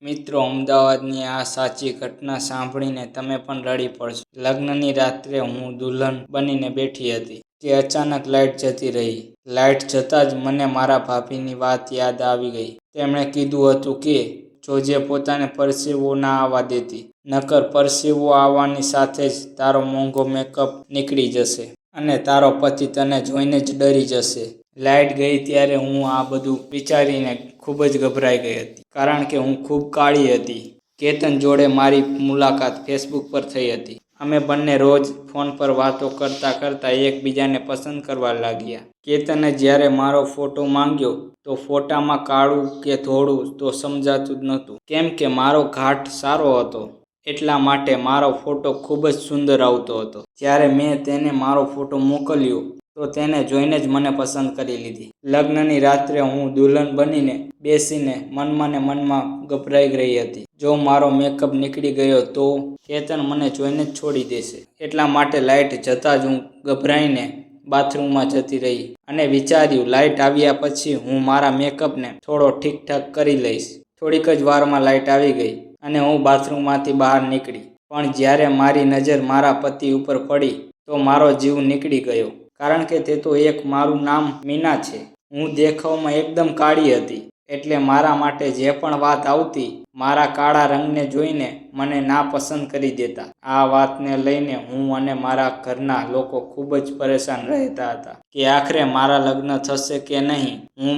મિત્રો, અમદાવાદની આ સાચી ઘટના સાંભળીને તમે પણ રડી પડશો. લગ્નની રાત્રે હું દુલ્હન બનીને બેઠી હતી કે અચાનક લાઇટ જતી રહી. લાઇટ જતાં જ મને મારા ભાભીની વાત યાદ આવી ગઈ. તેમણે કીધું હતું કે જોજે પોતાને પરસેવો ના આવવા દેતી, નકર પરસેવો આવવાની સાથે જ તારો મોંઘો મેકઅપ નીકળી જશે અને તારો પતિ તને જોઈને જ ડરી જશે. લાઇટ ગઈ ત્યારે હું આ બધું વિચારીને ખૂબ જ ગભરાઈ ગઈ હતી, કારણ કે હું ખૂબ કાળી હતી. કેતન જોડે મારી મુલાકાત ફેસબુક પર થઈ હતી. અમે બંને રોજ ફોન પર વાતો કરતાં કરતાં એકબીજાને પસંદ કરવા લાગ્યા. કેતને જ્યારે મારો ફોટો માંગ્યો તો ફોટામાં કાળું કે ધોળું તો સમજાતું જ નહોતું, કેમ કે મારો ઘાટ સારો હતો એટલા માટે મારો ફોટો ખૂબ જ સુંદર આવતો હતો. જ્યારે મેં તેને મારો ફોટો મોકલ્યો તો તેને જોઈને જ મને પસંદ કરી લીધી. લગ્નની રાત્રે હું દુલ્હન બનીને બેસીને મનમાં ને મનમાં ગભરાઈ રહી હતી. જો મારો મેકઅપ નીકળી ગયો તો કેતન મને જોઈને જ છોડી દેશે. એટલા માટે લાઇટ જતાં જ હું ગભરાઈને બાથરૂમમાં જતી રહી અને વિચાર્યું લાઇટ આવ્યા પછી હું મારા મેકઅપને થોડો ઠીકઠાક કરી લઈશ. થોડીક જ વારમાં લાઇટ આવી ગઈ અને હું બાથરૂમમાંથી બહાર નીકળી. પણ જ્યારે મારી નજર મારા પતિ ઉપર પડી તો મારો જીવ નીકળી ગયો, કારણ કે તે તો મારું નામ મીના છે. હું દેખાવમાં એકદમ કાળી હતી, એટલે મારા માટે જે પણ વાત આવતી મારા કાળા રંગને જોઈને મને ના પસંદ કરી દેતા. આ વાતને લઈને હું અને મારા ઘરના લોકો ખૂબ જ પરેશાન રહેતા હતા કે આખરે મારા લગ્ન થશે કે નહીં. હું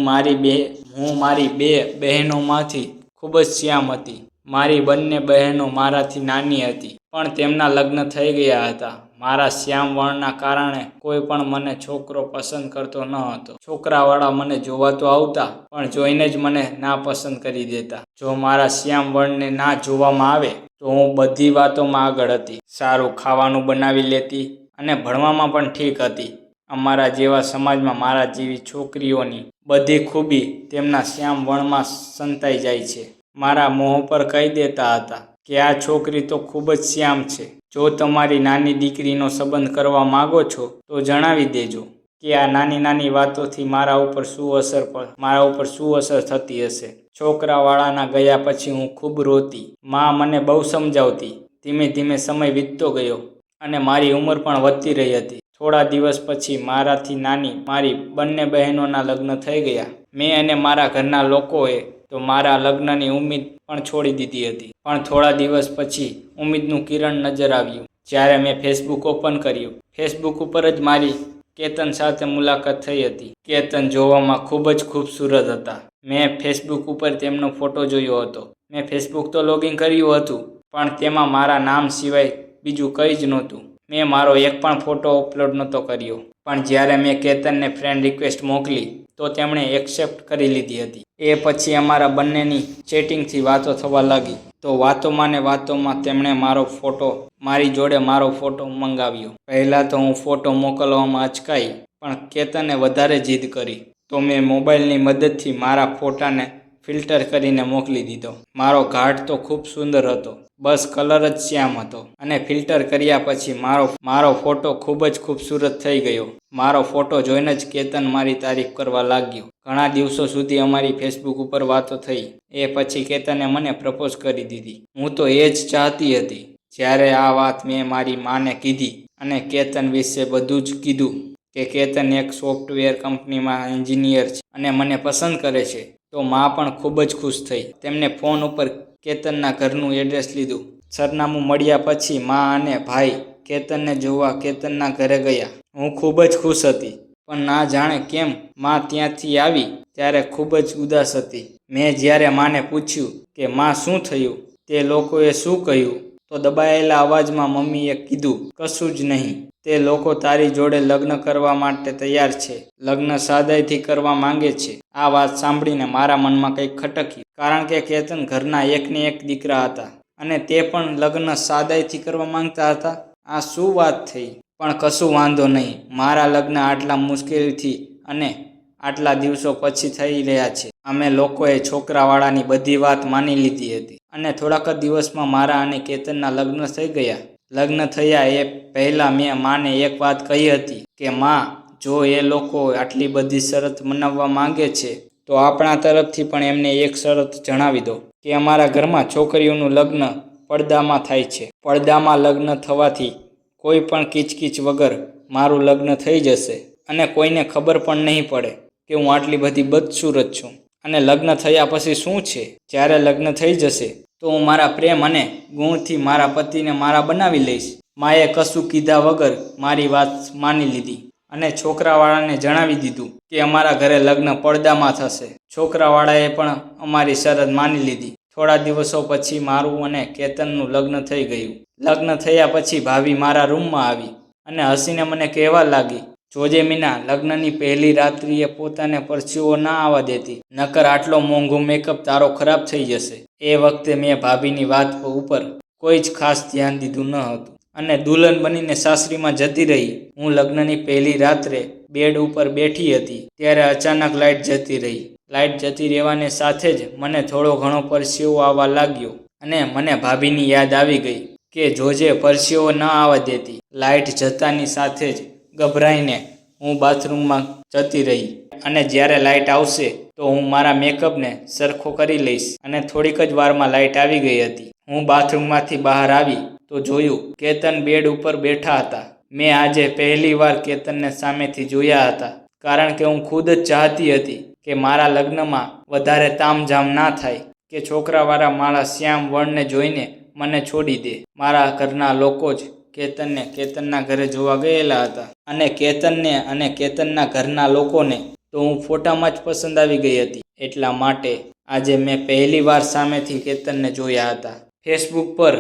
મારી બે બહેનોમાંથી ખૂબ જ શ્યામ હતી. મારી બંને બહેનો મારાથી નાની હતી, પણ તેમના લગ્ન થઈ ગયા હતા. મારા શ્યામ વર્ણના કારણે કોઈ પણ મને છોકરો પસંદ કરતો ન હતો. છોકરાવાળા મને જોવા તો આવતા, પણ જોઈને જ મને ના પસંદ કરી દેતા. જો મારા શ્યામ વર્ણને ના જોવામાં આવે તો હું બધી વાતોમાં આગળ હતી. સારું ખાવાનું બનાવી લેતી અને ભણવામાં પણ ઠીક હતી. અમારા જેવા સમાજમાં મારા જેવી છોકરીઓની બધી ખૂબી તેમના શ્યામ વર્ણમાં સંતાઈ જાય છે. મારા મોં પર કહી દેતા હતા કે આ છોકરી તો ખૂબ જ શ્યામ છે. જો તમારી નાની દીકરીનો સંબંધ કરવા માગો છો તો જણાવી દેજો કે આ નાની નાની વાતોથી મારા ઉપર શું અસર થતી હશે. છોકરાવાળાના ગયા પછી હું ખૂબ રોતી. માં મને બહુ સમજાવતી. ધીમે ધીમે સમય વીતતો ગયો અને મારી ઉંમર પણ વધતી રહી હતી. થોડા દિવસ પછી મારાથી નાની મારી બંને બહેનોના લગ્ન થઈ ગયા. મેં અને મારા ઘરના લોકોએ તો મારા લગ્નની ઉમ્મીદ પણ છોડી દીધી હતી. પણ થોડા દિવસ પછી ઉમ્મીદનું કિરણ નજર આવ્યું જ્યારે મેં ફેસબુક ઓપન કર્યું. ફેસબુક ઉપર જ મારી કેતન સાથે મુલાકાત થઈ હતી. કેતન જોવામાં ખૂબ જ ખૂબસૂરત હતા. મેં ફેસબુક ઉપર તેમનો ફોટો જોયો હતો. મેં ફેસબુક તો લોગિન કર્યું હતું, પણ તેમાં મારા નામ સિવાય બીજું કંઈ જ નહોતું. મેં મારો એક પણ ફોટો અપલોડ નહોતો કર્યો. પણ જ્યારે મેં કેતનને ફ્રેન્ડ રિક્વેસ્ટ મોકલી તો તેમણે એક્સેપ્ટ કરી લીધી હતી. એ પછી અમારા બંનેની ચેટિંગથી વાતો થવા લાગી. તો વાતોમાં ને વાતોમાં તેમણે મારી જોડે મારો ફોટો મંગાવ્યો. પહેલાં તો હું ફોટો મોકલવામાં અચકાઈ, પણ કેતને વધારે જીદ કરી તો મેં મોબાઈલની મદદથી મારા ફોટાને ફિલ્ટર કરીને મોકલી દીધો. મારો ઘાટ તો ખૂબ સુંદર હતો, બસ કલર જ શ્યામ હતો, અને ફિલ્ટર કર્યા પછી મારો ફોટો ખૂબ જ ખૂબસૂરત થઈ ગયો. મારો ફોટો જોઈને જ કેતન મારી તારીફ કરવા લાગ્યો. ઘણા દિવસો સુધી અમારી ફેસબુક ઉપર વાતો થઈ. એ પછી કેતને મને પ્રપોઝ કરી દીધી. હું તો એ જ ચાહતી હતી. જ્યારે આ વાત મેં મારી માને કીધી અને કેતન વિશે બધું જ કીધું કે કેતન એક સોફ્ટવેર કંપનીમાં એન્જિનિયર છે અને મને પસંદ કરે છે, તો માં પણ ખૂબ જ ખુશ થઈ. તેમને ફોન ઉપર કેતનના ઘરનું એડ્રેસ લીધું. સરનામું મળ્યા પછી માં અને ભાઈ કેતનને જોવા કેતનના ઘરે ગયા. હું ખૂબ જ ખુશ હતી, પણ ના જાણે કેમ માં ત્યાંથી આવી ત્યારે ખૂબ જ ઉદાસ હતી. મેં જ્યારે માને પૂછ્યું કે માં શું થયું, તે લોકોએ શું કહ્યું, તો દબાયેલા અવાજમાં મમ્મીએ કીધું, કશું જ નહીં. તે લોકો તારી જોડે લગ્ન કરવા માટે તૈયાર છે. લગ્ન સાદાઈથી કરવા માંગે છે. આ વાત સાંભળીને મારા મનમાં કંઈક ખટક્યું, કારણ કે કેતન ઘરના એકને એક દીકરા હતા અને તે પણ લગ્ન સાદાઈથી કરવા માંગતા હતા. આ શું વાત થઈ? પણ કશું વાંધો નહીં. મારા લગ્ન આટલા મુશ્કેલીથી અને આટલા દિવસો પછી થઈ રહ્યા છે. અમે લોકોએ છોકરાવાળાની બધી વાત માની લીધી હતી અને થોડાક જ દિવસમાં મારા અને કેતનના લગ્ન થઈ ગયા. લગ્ન થયા એ પહેલાં મેં માને એક વાત કહી હતી કે માં, જો એ લોકો આટલી બધી શરત મનાવવા માંગે છે તો આપણા તરફથી પણ એમને એક શરત જણાવી દો. કે અમારા ઘરમાં છોકરીઓનું લગ્ન પડદામાં થાય છે. પડદામાં લગ્ન થવાથી કોઈ પણ કીચકીચ વગર મારું લગ્ન થઈ જશે અને કોઈને ખબર પણ નહીં પડે કે હું આટલી બધી બદસૂરત છું. અને લગ્ન થયા પછી શું છે? જ્યારે લગ્ન થઈ જશે તો હું મારા પ્રેમ અને ગુણથી મારા પતિને મારા બનાવી લઈશ. માએ કશું કીધા વગર મારી વાત માની લીધી અને છોકરાવાળાને જણાવી દીધું કે અમારા ઘરે લગ્ન પડદામાં થશે. છોકરાવાળાએ પણ અમારી શરત માની લીધી. થોડા દિવસો પછી મારું અને કેતનનું લગ્ન થઈ ગયું. લગ્ન થયા પછી ભાભી મારા રૂમમાં આવી અને હસીને મને કહેવા લાગી, જોજે મીના, લગ્નની પહેલી રાત્રિએ પોતાને પરસેવો ના આવવા દેતી, નકર આટલો મોંઘો મેકઅપ તારો ખરાબ થઈ જશે. એ વખતે મેં ભાભીની વાત ઉપર કોઈ જ ખાસ ધ્યાન દીધું ન હતું અને દુલ્હન બનીને સાસરીમાં જતી રહી. હું લગ્નની પહેલી રાત્રે બેડ ઉપર બેઠી હતી ત્યારે અચાનક લાઇટ જતી રહી. લાઇટ જતી રહેવાની સાથે જ મને થોડો ઘણો પરસેવો આવવા લાગ્યો અને મને ભાભીની યાદ આવી ગઈ કે જોજે પરસેવો ન આવવા દેતી. લાઇટ જતાની સાથે જ ગભરાઈને હું બાથરૂમમાં જતી રહી અને જ્યારે લાઇટ આવશે તો હું મારા મેકઅપને સરખો કરી લઈશ અને થોડીક જ વારમાં લાઇટ આવી ગઈ હતી. હું બાથરૂમમાંથી બહાર આવી તો જોયું કેતન બેડ ઉપર બેઠા હતા. મેં આજે પહેલી વાર કેતનને સામેથી જોયા હતા કારણ કે હું ખુદ જ ચાહતી હતી કે મારા લગ્નમાં વધારે તામઝામ ના થાય કે છોકરાવાળા મારા શ્યામ વળને જોઈને મને છોડી દે. મારા ઘરના લોકો જ કેતનને કેતનના ઘરે જોવા ગયેલા હતા અને કેતનને અને કેતનના ઘરના લોકોને તો હું ફોટામાં જ પસંદ આવી ગઈ હતી. એટલા માટે આજે મેં પહેલી વાર સામેથી કેતનને જોયા હતા. ફેસબુક પર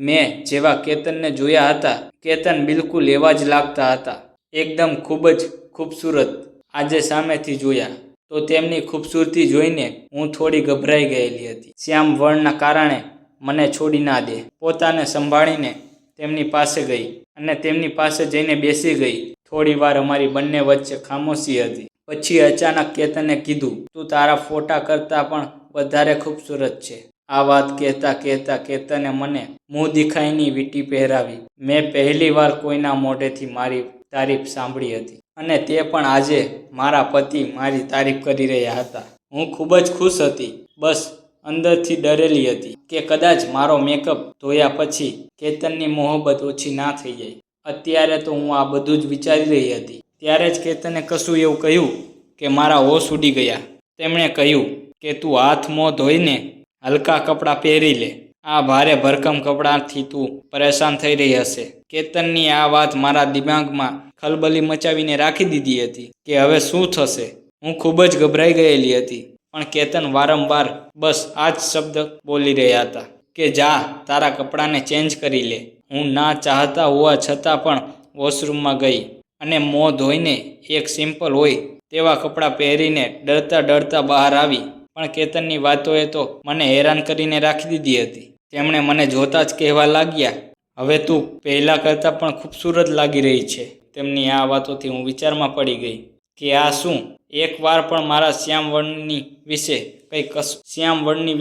મેં જેવા કેતનને જોયા હતા, કેતન બિલકુલ એવા જ લાગતા હતા, એકદમ ખૂબ જ ખૂબસૂરત. આજે સામેથી જોયા તો તેમની ખૂબસૂરતી જોઈને હું થોડી ગભરાઈ ગયેલી હતી. શ્યામ વર્ણના કારણે મને છોડી ના દે. પોતાને સંભાળીને તેમની પાસે ગઈ અને તેમની પાસે જઈને બેસી ગઈ. થોડી વાર અમારી બંને વચ્ચે ખામોશી હતી. પછી અચાનક કેતને કીધું, તું તારા ફોટા કરતાં પણ વધારે ખૂબસૂરત છે. આ વાત કહેતા કહેતા કેતને મને મુંહ દેખાઈની વીંટી પહેરાવી. મેં પહેલી વાર કોઈના મોઢેથી મારી તારીફ સાંભળી હતી અને તે પણ આજે મારા પતિ મારી તારીફ કરી રહ્યા હતા. હું ખૂબ જ ખુશ હતી, બસ અંદરથી ડરેલી હતી કે કદાચ મારો મેકઅપ ધોયા પછી કેતનની મોહબ્બત ઓછી ના થઈ જાય. અત્યારે તો હું આ બધું જ વિચારી રહી હતી. ત્યારે જ કેતને કશું એવું કહ્યું કે મારા હોશ ઉડી ગયા. તેમણે કહ્યું કે તું હાથ મોં ધોઈને હલકા કપડાં પહેરી લે. આ ભારે ભરકમ કપડાંથી તું પરેશાન થઈ રહી હશે. કેતનની આ વાત મારા દિમાગમાં ખલબલી મચાવીને રાખી દીધી હતી કે હવે શું થશે. હું ખૂબ જ ગભરાઈ ગયેલી હતી પણ કેતન વારંવાર બસ આ જ શબ્દ બોલી રહ્યા હતા કે જા, તારા કપડાંને ચેન્જ કરી લે. હું ના ચાહતા હોવા છતાં પણ વોશરૂમમાં ગઈ અને મોં ધોઈને એક સિમ્પલ હોય તેવા કપડાં પહેરીને ડરતા ડરતા બહાર આવી. પણ કેતનની વાતોએ તો મને હેરાન કરીને રાખી દીધી હતી. તેમણે મને જોતા જ કહેવા લાગ્યા, હવે તું પહેલાં કરતાં પણ ખૂબસૂરત લાગી રહી છે. તેમની આ વાતોથી હું વિચારમાં પડી ગઈ કે આ શું, એક વાર પણ મારા શ્યામવર્ણની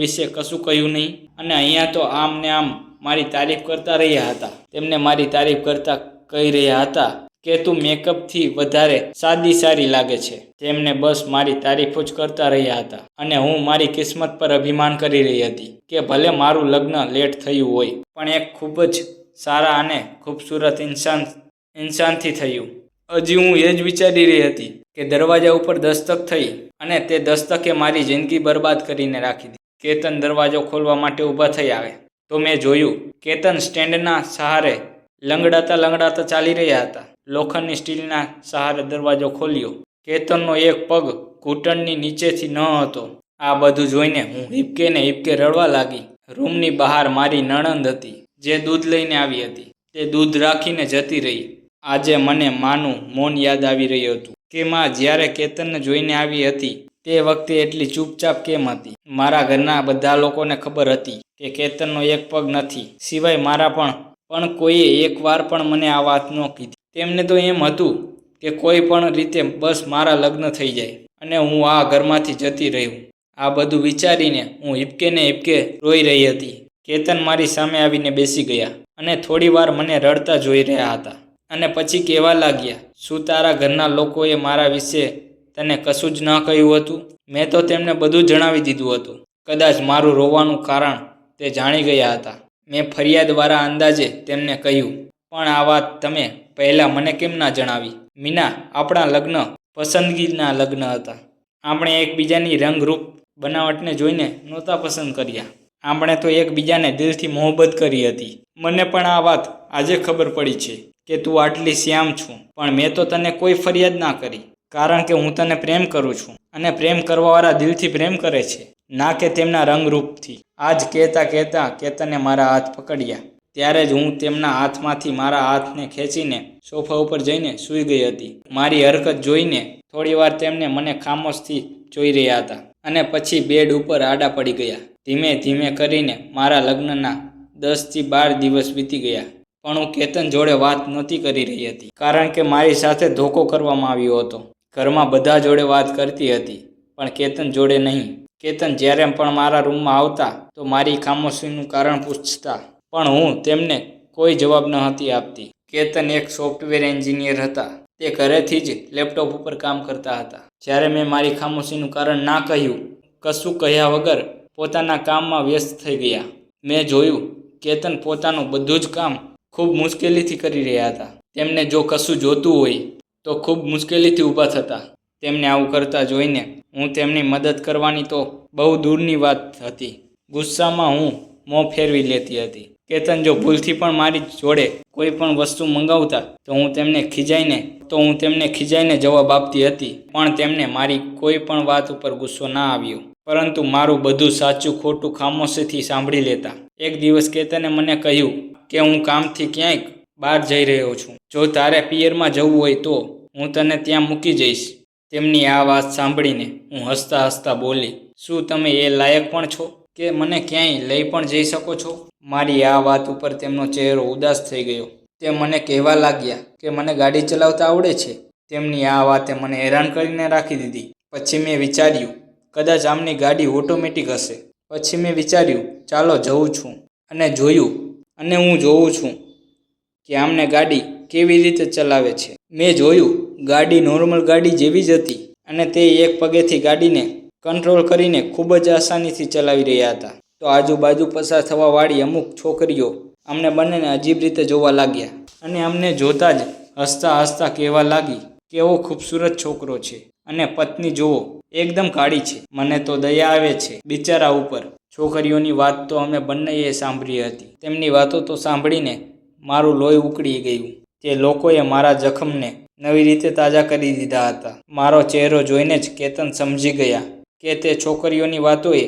વિશે કશું કહ્યું નહીં અને અહીંયા તો આમ ને આમ મારી તારીફ કરતા રહ્યા હતા. તેમને મારી તારીફ કરતા કહી રહ્યા હતા કે તું મેકઅપથી વધારે સારી લાગે છે. તેમને બસ મારી તારીફો જ કરતા રહ્યા હતા અને હું મારી કિસ્મત પર અભિમાન કરી રહી હતી કે ભલે મારું લગ્ન લેટ થયું હોય પણ એક ખૂબ જ સારા અને ખૂબસૂરત ઇન્સાનથી થયું. હજી હું એ જ વિચારી રહી હતી કે દરવાજા ઉપર દસ્તક થઈ અને તે દસ્તકે મારી જિંદગી બરબાદ કરીને રાખી દીધી. કેતન દરવાજો ખોલવા માટે ઊભા થઈ આવે તો મેં જોયું કેતન સ્ટેન્ડના સહારે લંગડાતા ચાલી રહ્યા હતા. લોખંડની સ્ટીલના સહારે દરવાજો ખોલ્યો. કેતનનો એક પગ ઘૂંટણની નીચેથી ન હતો. આ બધું જોઈને હું હિબકે રડવા લાગી. રૂમની બહાર મારી નણંદ હતી જે દૂધ લઈને આવી હતી. તે દૂધ રાખીને જતી રહી. આજે મને માનું મૌન યાદ આવી રહ્યું હતું કે માં જ્યારે કેતનને જોઈને આવી હતી તે વખતે એટલી ચૂપચાપ કેમ હતી. મારા ઘરના બધા લોકોને ખબર હતી કે કેતનનો એક પગ નથી, સિવાય મારા પણ કોઈએ એક વાર પણ મને આ વાત ન કીધી. તેમને તો એમ હતું કે કોઈ પણ રીતે બસ મારા લગ્ન થઈ જાય અને હું આ ઘરમાંથી જતી રહ્યું. આ બધું વિચારીને હું હિબકે રોઈ રહી હતી. કેતન મારી સામે આવીને બેસી ગયા અને થોડી વાર મને રડતા જોઈ રહ્યા હતા અને પછી કહેવા લાગ્યા, શું તારા ઘરના લોકોએ મારા વિશે તને કશું જ ન કહ્યું હતું? મેં તો તેમને બધું જણાવી દીધું હતું. કદાચ મારું રોવાનું કારણ તે જાણી ગયા હતા. મેં ફરિયાદવાળા અંદાજે તેમને કહ્યું, પણ આ વાત તમે પહેલાં મને કેમ ના જણાવી? મીના, આપણા લગ્ન પસંદગીના લગ્ન હતા. આપણે એકબીજાની રંગરૂપ બનાવટને જોઈને નહોતા પસંદ કર્યા. આપણે તો એકબીજાને દિલથી મોહબ્બત કરી હતી. મને પણ આ વાત આજે ખબર પડી છે કે તું આટલી શ્યામ છું, પણ મેં તો તને કોઈ ફરિયાદ ના કરી, કારણ કે હું તને પ્રેમ કરું છું અને પ્રેમ કરવાવાળા દિલથી પ્રેમ કરે છે, ના કે તેમના રંગરૂપથી. આજ કહેતા કેતને મારા હાથ પકડ્યા. ત્યારે જ હું તેમના હાથમાંથી મારા હાથને ખેંચીને સોફા ઉપર જઈને સૂઈ ગઈ હતી. મારી હરકત જોઈને થોડીવાર તેમને મને ખામોશથી જોઈ રહ્યા હતા અને પછી બેડ ઉપર આડા પડી ગયા. ધીમે ધીમે કરીને મારા લગ્નના 10 થી 12 દિવસ વીતી ગયા, પણ હું કેતન જોડે વાત નહોતી કરી રહી હતી, કારણ કે મારી સાથે ધોકો કરવામાં આવ્યો હતો. ઘરમાં બધા જોડે વાત કરતી હતી, પણ કેતન જોડે નહીં. કેતન જ્યારે પણ મારા રૂમમાં આવતા તો મારી ખામોશીનું કારણ પૂછતા, પણ હું તેમને કોઈ જવાબ ન હતી આપતી. કેતન એક સોફ્ટવેર એન્જિનિયર હતા. તે ઘરેથી જ લેપટોપ ઉપર કામ કરતા હતા. જ્યારે મેં મારી ખામોશીનું કારણ ના કહ્યું, કશું કહ્યા વગર પોતાના કામમાં વ્યસ્ત થઈ ગયા. મેં જોયું કેતન પોતાનું બધું જ કામ ખૂબ મુશ્કેલીથી કરી રહ્યા હતા. તેમને જો કશું જોતું હોય તો ખૂબ મુશ્કેલીથી ઊભા થતા. તેમને આવું કરતા જોઈને હું તેમની મદદ કરવાની તો બહુ દૂરની વાત હતી. ગુસ્સામાં હું મોં ફેરવી લેતી હતી. કેતન જો ભૂલથી પણ મારી જોડે કોઈ પણ વસ્તુ મંગાવતા તો હું તેમને ખીજાઈને જવાબ આપતી હતી, પણ તેમને મારી કોઈ પણ વાત ઉપર ગુસ્સો ના આવ્યો, પરંતુ મારું બધું સાચું ખોટું ખામોશીથી સાંભળી લેતા. એક દિવસ કેતને મને કહ્યું કે હું કામથી ક્યાંક બહાર જઈ રહ્યો છું. જો તારે પિયરમાં જવું હોય તો હું તને ત્યાં મૂકી જઈશ. તેમની આ વાત સાંભળીને હું હસતા હસતા બોલી, શું તમે એ લાયક પણ છો કે મને ક્યાંય લઈ પણ જઈ શકો છો? મારી આ વાત ઉપર તેમનો ચહેરો ઉદાસ થઈ ગયો. તે મને કહેવા લાગ્યા કે મને ગાડી ચલાવતા આવડે છે. તેમની આ વાતે મને હેરાન કરીને રાખી દીધી. પછી મેં વિચાર્યું, કદાચ આમની ગાડી ઓટોમેટિક હશે. પછી મેં વિચાર્યું, ચાલો જઉં છું અને હું જોઉં છું કે આમને ગાડી કેવી રીતે ચલાવે છે. મેં જોયું ગાડી નોર્મલ ગાડી જેવી જ હતી અને તે એક પગેથી ગાડીને કંટ્રોલ કરીને ખૂબ જ આસાનીથી ચલાવી રહ્યા હતા. તો આજુબાજુ પસાર થવાવાળી અમુક છોકરીઓ અમને બંનેને અજીબ રીતે જોવા લાગ્યા અને અમને જોતા જ હસતા હસતા કહેવા લાગી, કેવો ખૂબસૂરત છોકરો છે અને પત્ની જુઓ એકદમ કાળી છે. મને તો દયા આવે છે બિચારા ઉપર. છોકરીઓની વાત તો અમે બંનેએ સાંભળી હતી. તેમની વાતો તો સાંભળીને મારું લોહી ઉકળી ગયું. તે લોકોએ મારા જખમને નવી રીતે તાજા કરી દીધા હતા. મારો ચહેરો જોઈને જ કેતન સમજી ગયા કે તે છોકરીઓની વાતોએ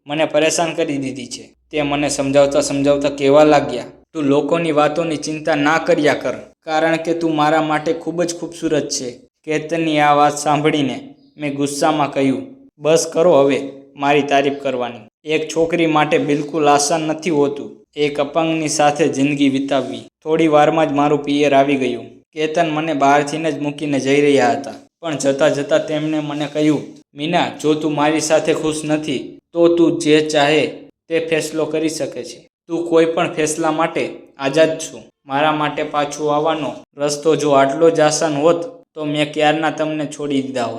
મને પરેશાન કરી દીધી છે. તે મને સમજાવતા કહેવા લાગ્યા, તું લોકોની વાતોની ચિંતા ના કર્યા કર, કારણ કે તું મારા માટે ખૂબ જ ખૂબસૂરત છે. કેતનની આ વાત સાંભળીને મેં ગુસ્સામાં કહ્યું, બસ કરો હવે મારી તારીફ કરવાની. એક છોકરી માટે બિલકુલ આસાન નથી હોતું એક અપંગની સાથે જિંદગી વિતાવવી. થોડી વારમાં જ મારું પિયર આવી ગયું. કેતન મને બહારથી જ મૂકીને જઈ રહ્યા હતા, પણ જતાં તેમણે મને કહ્યું, મીના, જો તું મારી સાથે ખુશ નથી તો તું જે ચાહે તે ફેસલો કરી શકે છે. તું કોઈ પણ ફેસલા માટે આઝાદ છું. મારા માટે પાછું આવવાનો રસ્તો જો આટલો જ આસાન હોત તો મેં તમને છોડી દીધા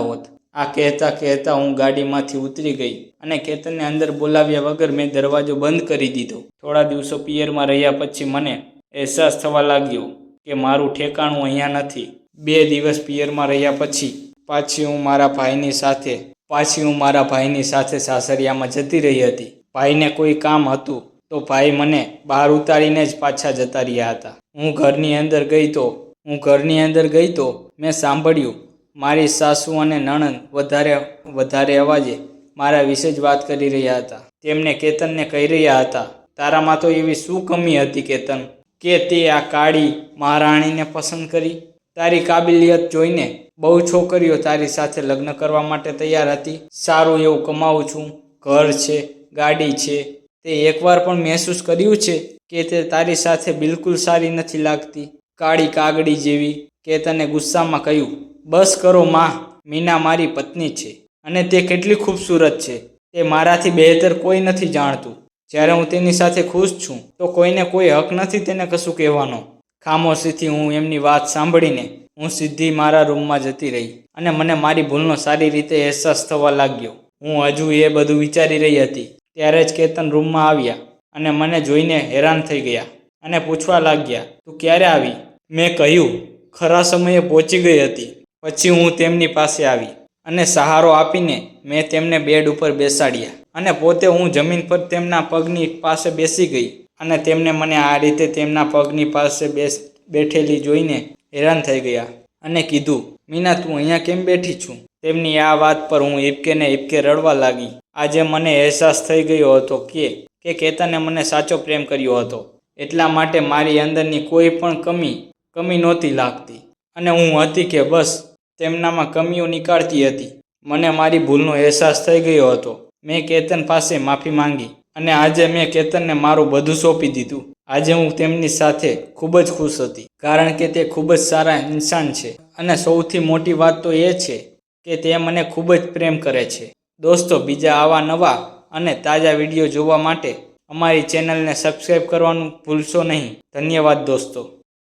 હોત. આ કહેતા હું ગાડીમાંથી ઉતરી ગઈ અને કેતનને અંદર બોલાવ્યા વગર મેં દરવાજો બંધ કરી દીધો. થોડા દિવસો પિયરમાં રહ્યા પછી મને અહેસાસ થવા લાગ્યો કે મારું ઠેકાણું અહીંયા નથી. 2 દિવસ પિયરમાં રહ્યા પછી પાછી હું મારા ભાઈની સાથે સાસરિયામાં જતી રહી હતી. ભાઈને કોઈ કામ હતું તો ભાઈ મને બહાર ઉતારીને જ પાછા જતા રહ્યા હતા. હું ઘરની અંદર ગઈ તો મેં સાંભળ્યું મારી સાસુ અને નણંદ વધારે અવાજે મારા વિશે જ વાત કરી રહ્યા હતા. તેમને કેતનને કહી રહ્યા હતા, તારામાં તો એવી શું કમી હતી કેતન, કે તે આ કાળી મહારાણીને પસંદ કરી? તારી કાબિલિયત જોઈને બહુ છોકરીઓ તારી સાથે લગ્ન કરવા માટે તૈયાર હતી. સારું એવું કમાવું છું, ઘર છે, ગાડી છે. તે એકવાર પણ મહેસૂસ કર્યું છે કે તે તારી સાથે બિલકુલ સારી નથી લાગતી, કાળી કાગડી જેવી? કેતને ગુસ્સામાં કહ્યું, બસ કરો માં, મીના મારી પત્ની છે અને તે કેટલી ખૂબસૂરત છે તે મારાથી બહેતર કોઈ નથી જાણતું. જ્યારે હું તેની સાથે ખુશ છું તો કોઈને કોઈ હક નથી તેને કશું કહેવાનો. ખામોશીથી હું એમની વાત સાંભળીને હું સીધી મારા રૂમમાં જતી રહી અને મને મારી ભૂલનો સારી રીતે અહેસાસ થવા લાગ્યો. હું હજુ એ બધું વિચારી રહી હતી ત્યારે જ કેતન રૂમમાં આવ્યા અને મને જોઈને હેરાન થઈ ગયા અને પૂછવા લાગ્યા, તું ક્યારે આવી? મેં કહ્યું, ખરા સમયે પહોંચી ગઈ હતી. પછી હું તેમની પાસે આવી અને સહારો આપીને મેં તેમને બેડ ઉપર બેસાડ્યા અને પોતે હું જમીન પર તેમના પગની પાસે બેસી ગઈ અને તેમને મને આ રીતે તેમના પગની પાસે બેઠેલી જોઈને હેરાન થઈ ગયા અને કીધું, મીના તું અહીંયા કેમ બેઠી છું? તેમની આ વાત પર હું હિબકે રડવા લાગી. આજે મને અહેસાસ થઈ ગયો હતો કે કેતને મને સાચો પ્રેમ કર્યો હતો. એટલા માટે મારી અંદરની કોઈ પણ કમી નહોતી લાગતી અને હું હતી કે બસ તેમનામાં કમીઓ નીકાળતી હતી. મને મારી ભૂલનો અહેસાસ થઈ ગયો હતો. મેં કેતન પાસે માફી માંગી અને આજે મેં કેતનને મારું બધું સોંપી દીધું. આજે હું તેમની સાથે ખૂબ જ ખુશ હતી કારણ કે તે ખૂબ જ સારા ઇન્સાન છે અને સૌથી મોટી વાત તો એ છે કે તે મને ખૂબ જ પ્રેમ કરે છે. દોસ્તો, બીજા આવા નવા અને તાજા વિડીયો જોવા માટે અમારી ચેનલને સબસ્ક્રાઈબ કરવાનું ભૂલશો નહીં. ધન્યવાદ દોસ્તો.